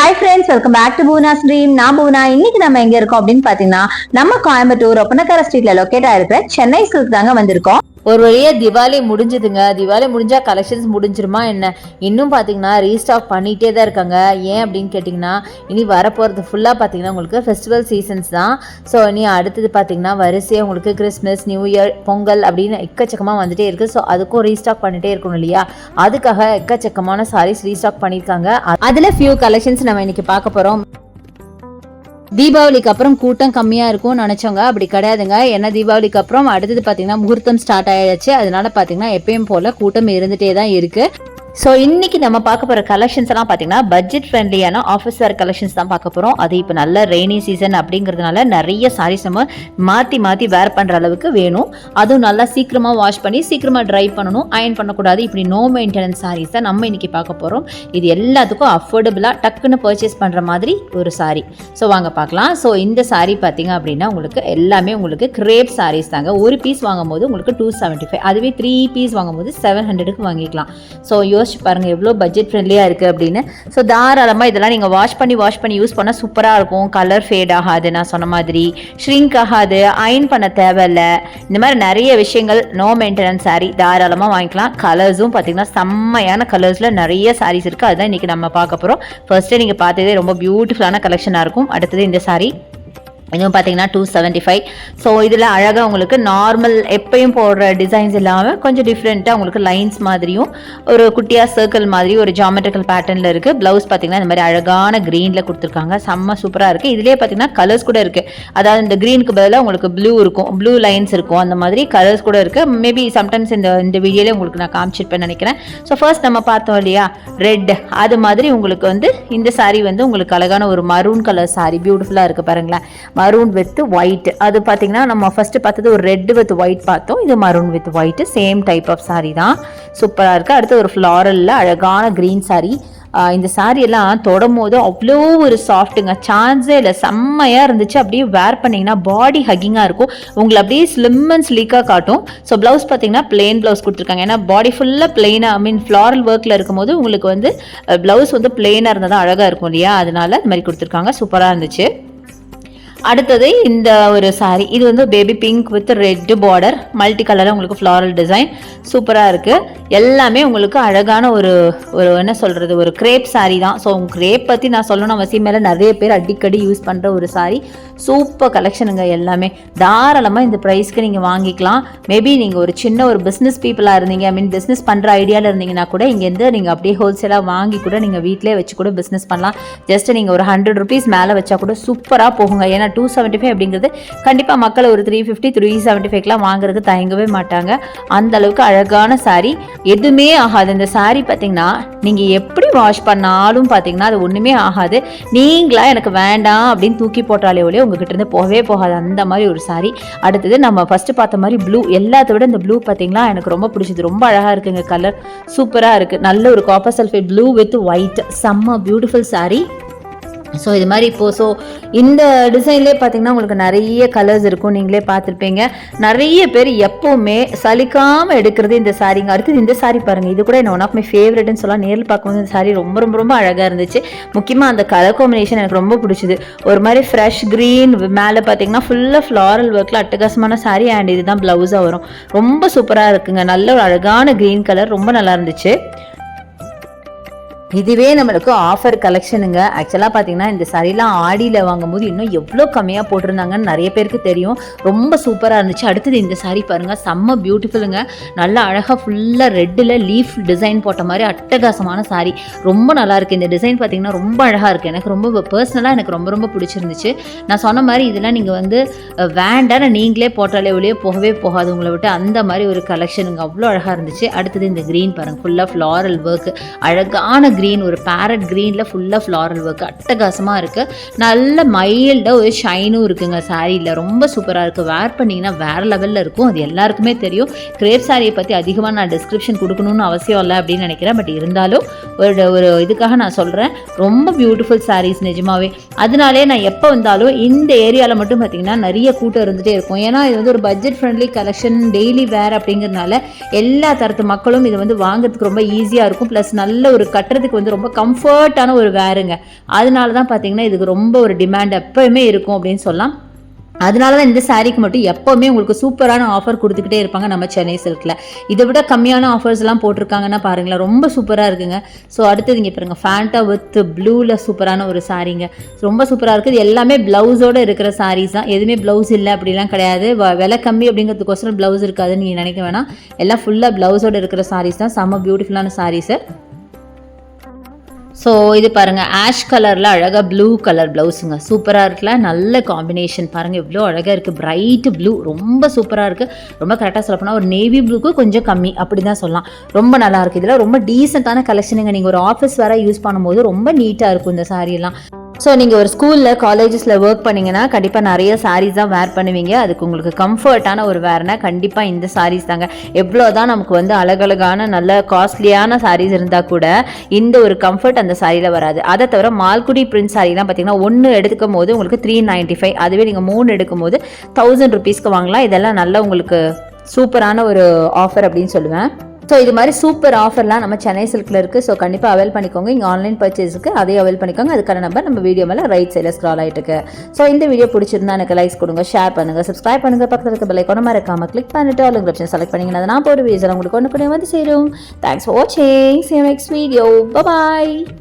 Hi friends, welcome back to Poona stream. நான் பூனா. இன்னைக்கு நம்ம எங்க இருக்கோம் அப்படின்னு பாத்தீங்கன்னா, நம்ம கோயம்புத்தூர் ஒப்பனக்கார ஸ்ட்ரீட்ல லொக்கேட் ஆயிருக்கிற சென்னை சில்க் தாங்க வந்திருக்கோம். ஒரு வழியா திவாலி முடிஞ்சுதுங்க. திவாலி முடிஞ்சா கலெக்ஷன்ஸ் முடிஞ்சிருமா என்ன? இன்னும் பார்த்தீங்கன்னா ரீஸ்டாக் பண்ணிகிட்டே தான் இருக்காங்க. ஏன் அப்படின்னு கேட்டிங்கன்னா, இனி வரப்போகிறது ஃபுல்லாக பார்த்தீங்கன்னா உங்களுக்கு ஃபெஸ்டிவல் சீசன்ஸ் தான். ஸோ இனி அடுத்தது பார்த்தீங்கன்னா வரிசையாக உங்களுக்கு கிறிஸ்மஸ், நியூ இயர், பொங்கல் அப்படின்னு எக்கச்சக்கமாக வந்துகிட்டே இருக்குது. ஸோ அதுக்கும் ரீஸ்டாக் பண்ணிகிட்டே இருக்கணும் இல்லையா? அதுக்காக எக்கச்சக்கமான சாரீஸ் ரீஸ்டாக் பண்ணியிருக்காங்க. அதில் ஃபியூ கலெக்ஷன்ஸ் நம்ம இன்னைக்கு பார்க்க போகிறோம். தீபாவளிக்கு அப்புறம் கூட்டம் கம்மியாக இருக்கும்னு நினச்சோங்க, அப்படி கிடையாதுங்க. ஏன்னா தீபாவளிக்கு அப்புறம் அடுத்தது பார்த்தீங்கன்னா முகூர்த்தம் ஸ்டார்ட் ஆயிடுச்சு. அதனால பார்த்தீங்கன்னா எப்பயும் போல் கூட்டம் இருந்துகிட்டே தான் இருக்குது. ஸோ இன்றைக்கி நம்ம பார்க்க போகிற கலெக்ஷன்ஸ் எல்லாம் பார்த்தீங்கன்னா பட்ஜெட் ஃப்ரெண்ட்லியான ஆஃபீஸ் வேர் கலெக்ஷன்ஸ் தான் பார்க்க போகிறோம். அது இப்போ நல்ல ரெய்னி சீசன் அப்படிங்கிறதுனால நிறைய சாரீஸ் நம்ம மாற்றி வேர் பண்ணுற அளவுக்கு வேணும். அதுவும் நல்லா சீக்கிரமாக வாஷ் பண்ணி சீக்கிரமாக ட்ரை பண்ணணும், அயன் பண்ணக்கூடாது. இப்படி நோ மெயின்டெனன்ஸ் சாரீஸ் தான் நம்ம இன்றைக்கி பார்க்க போகிறோம். இது எல்லாத்துக்கும் அஃபோர்டபுளாக டக்குன்னு பர்ச்சேஸ் பண்ணுற மாதிரி ஒரு சாரீ. ஸோ வாங்க பார்க்கலாம். ஸோ இந்த சாரீ பார்த்தீங்க அப்படின்னா உங்களுக்கு எல்லாமே உங்களுக்கு கிரேப் சாரீஸ் தாங்க. ஒரு பீஸ் வாங்கும் போது உங்களுக்கு 275, அதுவே 3 பீஸ் வாங்கும் போது 700க்கு வாங்கிக்கலாம். ஸோ யோசிச்சு பாருங்க எவ்வளோ பட்ஜெட் ஃப்ரெண்ட்லியாக இருக்குது அப்படின்னு. ஸோ தாராளமாக இதெல்லாம் நீங்கள் வாஷ் பண்ணி யூஸ் பண்ணால் சூப்பராக இருக்கும். கலர் ஃபேட் ஆகாது, நான் சொன்ன மாதிரி ஷ்ரிங்க் ஆகாது, அயன் பண்ண தேவையில்லை. இந்த மாதிரி நிறைய விஷயங்கள் நோ மெயின்டெனன்ஸ் சாரீ தாராளமாக வாங்கிக்கலாம். கலர்ஸும் பார்த்தீங்கன்னா செம்மையான கலர்ஸில் நிறைய சாரீஸ் இருக்குது. அதுதான் இன்றைக்கி நம்ம பார்க்க போகிறோம். ஃபர்ஸ்ட்டே நீங்கள் பார்த்ததே ரொம்ப பியூட்டிஃபுல்லான கலெக்ஷனாக இருக்கும். அடுத்தது இந்த சாரீ இதுவும் பார்த்தீங்கன்னா 275. ஸோ இதில் அழகாக உங்களுக்கு நார்மல் எப்பயும் போடுற டிசைன்ஸ் இல்லாமல் கொஞ்சம் டிஃப்ரெண்ட்டாக உங்களுக்கு லைன்ஸ் மாதிரியும் ஒரு குட்டியாக சர்க்கிள் மாதிரி ஒரு ஜாமெட்ரிக்கல் பேட்டர்னில் இருக்குது. ப்ளவுஸ் பார்த்தீங்கன்னா இந்த மாதிரி அழகான க்ரீனில் கொடுத்துருக்காங்க. செம்ம சூப்பராக இருக்குது. இதிலே பார்த்தீங்கன்னா கலர்ஸ் கூட இருக்குது. அதாவது இந்த க்ரீனுக்கு பதிலாக உங்களுக்கு ப்ளூ இருக்கும், ப்ளூ லைன்ஸ் இருக்கும், அந்த மாதிரி கலர்ஸ் கூட இருக்குது. மேபி சம்டைம்ஸ் இந்த வீடியோவில் உங்களுக்கு நான் காமிச்சிருப்பேன்னு நினைக்கிறேன். ஸோ ஃபர்ஸ்ட் நம்ம பார்த்தோம் இல்லையா ரெட், அது மாதிரி உங்களுக்கு வந்து இந்த சாரீ வந்து உங்களுக்கு அழகான ஒரு மரூன் கலர் சாரீ பியூட்டிஃபுல்லாக இருக்குது பாருங்களேன். Maroon with white. அது பார்த்தீங்கன்னா நம்ம ஃபர்ஸ்ட் பார்த்தது ஒரு ரெட் வித் ஒயிட் பார்த்தோம். இது maroon with white, same type of sari தான். சூப்பராக இருக்குது. அடுத்து ஒரு ஃப்ளாரலில் அழகான க்ரீன் சாரீ. இந்த சாரீ எல்லாம் தொடும் போது அவ்வளோ ஒரு சாஃப்ட்டுங்க, சான்ஸே இல்லை, செம்மையாக இருந்துச்சு. அப்படியே வேர் பண்ணிங்கன்னா பாடி ஹக்கிங்காக இருக்கும். உங்களை அப்படியே ஸ்லிம் அண்ட் ஸ்லீக்காக காட்டும். ஸோ ப்ளவுஸ் பார்த்தீங்கன்னா பிளெயின் ப்ளவுஸ் கொடுத்துருக்காங்க. ஏன்னா பாடி ஃபுல்லாக பிளெயினாக ஃப்ளாரல் ஒர்க்கில் இருக்கும்போது உங்களுக்கு வந்து ப்ளவுஸ் வந்து பிளெயினாக இருந்தால் தான் அழகாக இருக்கும் இல்லையா? அதனால இந்த மாதிரி கொடுத்துருக்காங்க. சூப்பராக இருந்துச்சு. அடுத்தது இந்த ஒரு சாரீ. இது வந்து baby pink with red border, multi கலரில் உங்களுக்கு ஃப்ளாரல் டிசைன் சூப்பராக இருக்குது. எல்லாமே உங்களுக்கு அழகான ஒரு என்ன சொல்கிறது, ஒரு கிரேப் சாரீ தான். ஸோ கிரேப் பற்றி நான் சொல்லணும் அவசியம் மேலே, நிறைய பேர் அடிக்கடி யூஸ் பண்ணுற ஒரு சாரீ. சூப்பர் கலெக்ஷனுங்க. எல்லாமே தாராளமாக இந்த ப்ரைஸ்க்கு நீங்கள் வாங்கிக்கலாம். மேபி நீங்கள் ஒரு சின்ன ஒரு பிஸ்னஸ் பீப்புளாக இருந்தீங்க, பிஸ்னஸ் பண்ணுற ஐடியாவில் இருந்தீங்கன்னா கூட இங்கேருந்து நீங்கள் அப்படியே ஹோல்சேலாக வாங்கி கூட நீங்கள் வீட்டிலே வச்சு கூட பிஸ்னஸ் பண்ணலாம். ஜஸ்ட் நீங்கள் ஒரு 100 rupees மேலே வச்சா கூட சூப்பராக போகுங்க. ஏன்னா 275 அப்படிங்கிறது கண்டிப்பாக மக்கள் ஒரு 350, 375லாம் வாங்குறதுக்கு தயங்கவே மாட்டாங்க. அந்த அளவுக்கு அழகான சாரீ. எதுவுமே ஆகாது இந்த சாரீ. பார்த்தீங்கன்னா நீங்கள் எப்படி வாஷ் பண்ணாலும் பார்த்தீங்கன்னா அது ஒன்றுமே ஆகாது. நீங்களா எனக்கு வேண்டாம் அப்படின்னு தூக்கி போட்டாலே ஒழிய உங்ககிட்ட இருந்து போகவே போகாது. அந்த மாதிரி ஒரு சாரீ. அடுத்தது நம்ம ஃபர்ஸ்ட் பார்த்த மாதிரி ப்ளூ. எல்லாத்த விட இந்த ப்ளூ பார்த்தீங்களா எனக்கு ரொம்ப பிடிச்சது. ரொம்ப அழகாக இருக்குங்க. கலர் சூப்பராக இருக்குது. நல்ல ஒரு copper sulphate blue with white, செம்ம பியூட்டிஃபுல் சாரீ. ஸோ இது மாதிரி இப்போது ஸோ இந்த டிசைன்லேயே பார்த்தீங்கன்னா உங்களுக்கு நிறைய கலர்ஸ் இருக்கும். நீங்களே பார்த்துருப்பீங்க. நிறைய பேர் எப்போவுமே சலிக்காமல் எடுக்கிறது இந்த சாரீங்க. அடுத்தது இந்த சாரீ பாருங்கள். இது கூட என்ன ஒன் ஆஃப் மை ஃபேவரட்னு சொல்லலாம். நேரில் பார்க்கும்போது இந்த சாரீ ரொம்ப ரொம்ப ரொம்ப அழகாக இருந்துச்சு. முக்கியமாக அந்த கலர் காம்பினேஷன் எனக்கு ரொம்ப பிடிச்சிது. ஒரு மாதிரி ஃப்ரெஷ் க்ரீன், மேலே பார்த்தீங்கன்னா ஃபுல்லாக ஃப்ளாரல் ஒர்க்கில் அட்டகாசமான சாரீ. அண்ட் இதுதான் ப்ளவுஸாக வரும். ரொம்ப சூப்பராக இருக்குங்க. நல்ல ஒரு அழகான க்ரீன் கலர், ரொம்ப நல்லா இருந்துச்சு. இதுவே நம்மளுக்கு ஆஃபர் கலெக்ஷனுங்க. ஆக்சுவலாக பார்த்தீங்கன்னா இந்த சாரீலாம் ஆடியில் வாங்கும்போது இன்னும் எவ்வளோ கம்மியாக போட்டிருந்தாங்கன்னு நிறைய பேருக்கு தெரியும். ரொம்ப சூப்பராக இருந்துச்சு. அடுத்தது இந்த சாரீ பாருங்கள், செம்ம பியூட்டிஃபுல்லுங்க. நல்லா அழகாக ஃபுல்லாக ரெட்டில் லீஃப் டிசைன் போட்ட மாதிரி அட்டகாசமான சாரீ. ரொம்ப நல்லாயிருக்கு. இந்த டிசைன் பார்த்தீங்கன்னா ரொம்ப அழகாக இருக்குது. எனக்கு ரொம்ப பர்சனலாக எனக்கு ரொம்ப ரொம்ப பிடிச்சிருந்துச்சு. நான் சொன்ன மாதிரி இதெல்லாம் நீங்கள் வந்து வேண்டான்னு நீங்களே போட்டாலே ஒழிய போகவே போகாது உங்களை விட்டு. அந்த மாதிரி ஒரு கலெக்ஷனுங்க. அவ்வளோ அழகாக இருந்துச்சு. அடுத்தது இந்த க்ரீன் பாருங்கள், ஃபுல்லாக ஃப்ளாரல் ஒர்க், அழகான க்ரீன், ஒரு பேரட் க்ரீனில் ஃபுல்லாக ஃப்ளாரல் ஒர்க் அட்டகாசமாக இருக்குது. நல்ல மைல்டாக ஒரு ஷைனும் இருக்குங்க சாரியில். ரொம்ப சூப்பராக இருக்குது. வேர் பண்ணிங்கன்னா வேறு லெவலில் இருக்கும். அது எல்லாருக்குமே தெரியும். கிரேப் சாரியை பற்றி அதிகமாக நான் டிஸ்கிரிப்ஷன் கொடுக்கணும்னு அவசியம் இல்லை அப்படின்னு நினைக்கிறேன். பட் இருந்தாலும் ஒரு இதுக்காக நான் சொல்கிறேன். ரொம்ப பியூட்டிஃபுல் சாரீஸ் நிஜமாவே. அதனாலே நான் எப்போ வந்தாலும் இந்த ஏரியாவில் மட்டும் பார்த்திங்கன்னா நிறைய கூட்டம் இருந்துகிட்டே இருக்கும். ஏன்னா இது வந்து ஒரு பட்ஜெட் ஃப்ரெண்ட்லி கலெக்ஷன், டெய்லி வேர் அப்படிங்கிறதுனால எல்லா தரத்து மக்களும் இதை வந்து வாங்குறதுக்கு ரொம்ப ஈஸியாக இருக்கும். ப்ளஸ் நல்ல ஒரு கட்டுறதுக்கு சம்மருக்கு வந்து ரொம்ப கம்ஃபர்ட்டான ஒரு வேருங்க. அதனால தான் பார்த்தீங்கன்னா இதுக்கு ரொம்ப ஒரு டிமாண்ட் எப்போயுமே இருக்கும் அப்படின்னு சொல்லலாம். அதனால தான் இந்த சாரீக்கு மட்டும் எப்போவுமே உங்களுக்கு சூப்பரான ஆஃபர் கொடுத்துக்கிட்டே இருப்பாங்க நம்ம சென்னை சில்கில். இதை விட கம்மியான ஆஃபர்ஸ்லாம் போட்டிருக்காங்கன்னா பாருங்களேன், ரொம்ப சூப்பராக இருக்குங்க. ஸோ அடுத்தது இங்கே பாருங்கள், ஃபேண்டா வித் ப்ளூவில் சூப்பரான ஒரு சாரீங்க. ரொம்ப சூப்பராக இருக்குது. இது எல்லாமே ப்ளவுஸோடு இருக்கிற சாரீஸ் தான், எதுவுமே ப்ளவுஸ் இல்லை அப்படிலாம் கிடையாது. விலை கம்மி அப்படிங்கிறதுக்கோசரம் ப்ளவுஸ் இருக்காதுன்னு நீங்கள் நினைக்க வேணாம். எல்லாம் ஃபுல்லாக ப்ளவுஸோடு இருக்கிற சாரீஸ் தான், செம்ம பியூட்டிஃபுல்லான சாரீஸு. ஸோ இது பாருங்கள், ஆஷ் கலரில் அழகாக ப்ளூ கலர் ப்ளவுஸுங்க. சூப்பராக இருக்குல்ல, நல்ல காம்பினேஷன் பாருங்கள், எவ்வளோ அழகாக இருக்குது. பிரைட் ப்ளூ ரொம்ப சூப்பராக இருக்குது. ரொம்ப கரெக்டாக சொல்லப்போனால் ஒரு நேவி ப்ளூக்கு கொஞ்சம் கம்மி அப்படி தான் சொல்லலாம். ரொம்ப நல்லாயிருக்கு. இதில் ரொம்ப டீசெண்டான கலெக்ஷனுங்க. நீங்கள் ஒரு ஆஃபீஸ் வேறு யூஸ் பண்ணும்போது ரொம்ப நீட்டாக இருக்கும் இந்த சாரீலாம். ஸோ நீங்கள் ஒரு ஸ்கூலில் காலேஜஸில் ஒர்க் பண்ணிங்கன்னா கண்டிப்பாக நிறைய சாரீஸ் தான் வேர் பண்ணுவீங்க. அதுக்கு உங்களுக்கு கம்ஃபர்ட்டான ஒரு வேர்னா கண்டிப்பாக இந்த சாரீஸ் தாங்க. எவ்வளோ தான் நமக்கு வந்து அழகழகான நல்ல காஸ்ட்லியான சாரீஸ் இருந்தால் கூட இந்த ஒரு கம்ஃபர்ட் அந்த சாரியில் வராது. அதை தவிர மால்குடி பிரிண்ட் சாரீலாம் பார்த்தீங்கன்னா 1 எடுக்கும் போது உங்களுக்கு 395, அதுவே நீங்கள் 3 எடுக்கும் போது 1000 rupeesக்கு வாங்கலாம். இதெல்லாம் நல்ல உங்களுக்கு சூப்பரான ஒரு ஆஃபர் அப்படின்னு சொல்லுவேன். ஸோ இது மாதிரி சூப்பர் ஆஃபர்லாம் நம்ம சென்னை சில்கில் இருக்குது. ஸோ கண்டிப்பாக அவைல் பண்ணிக்கோங்க. இங்கே ஆன்லைன் பர்ச்சேஸுக்கு அதையும் அவைல் பண்ணிக்கோங்க. அதுக்கான நம்பர் நம்ம வீடியோ மேலே ரைட் சைடில் ஸ்க்ரால் ஆகிட்டு இருக்கு. ஸோ இந்த வீடியோ பிடிச்சிருந்தா எனக்கு லைக்ஸ் கொடுங்க, ஷேர் பண்ணுங்கள், சப்ஸ்கிரைப் பண்ணுங்கள், பக்கத்தில் இருக்க பெல் ஐகானை மறக்காம கிளிக் பண்ணிட்டு ஆல் ஆப்ஷன் செலக்ட் பண்ணிங்கன்னா நான் போகிற வீடியோஸ் உங்களுக்கு ஒன்று கூட வந்து சேரும். தேங்க்ஸ் ஃபார் வாட்சிங். See you next video. Bye bye.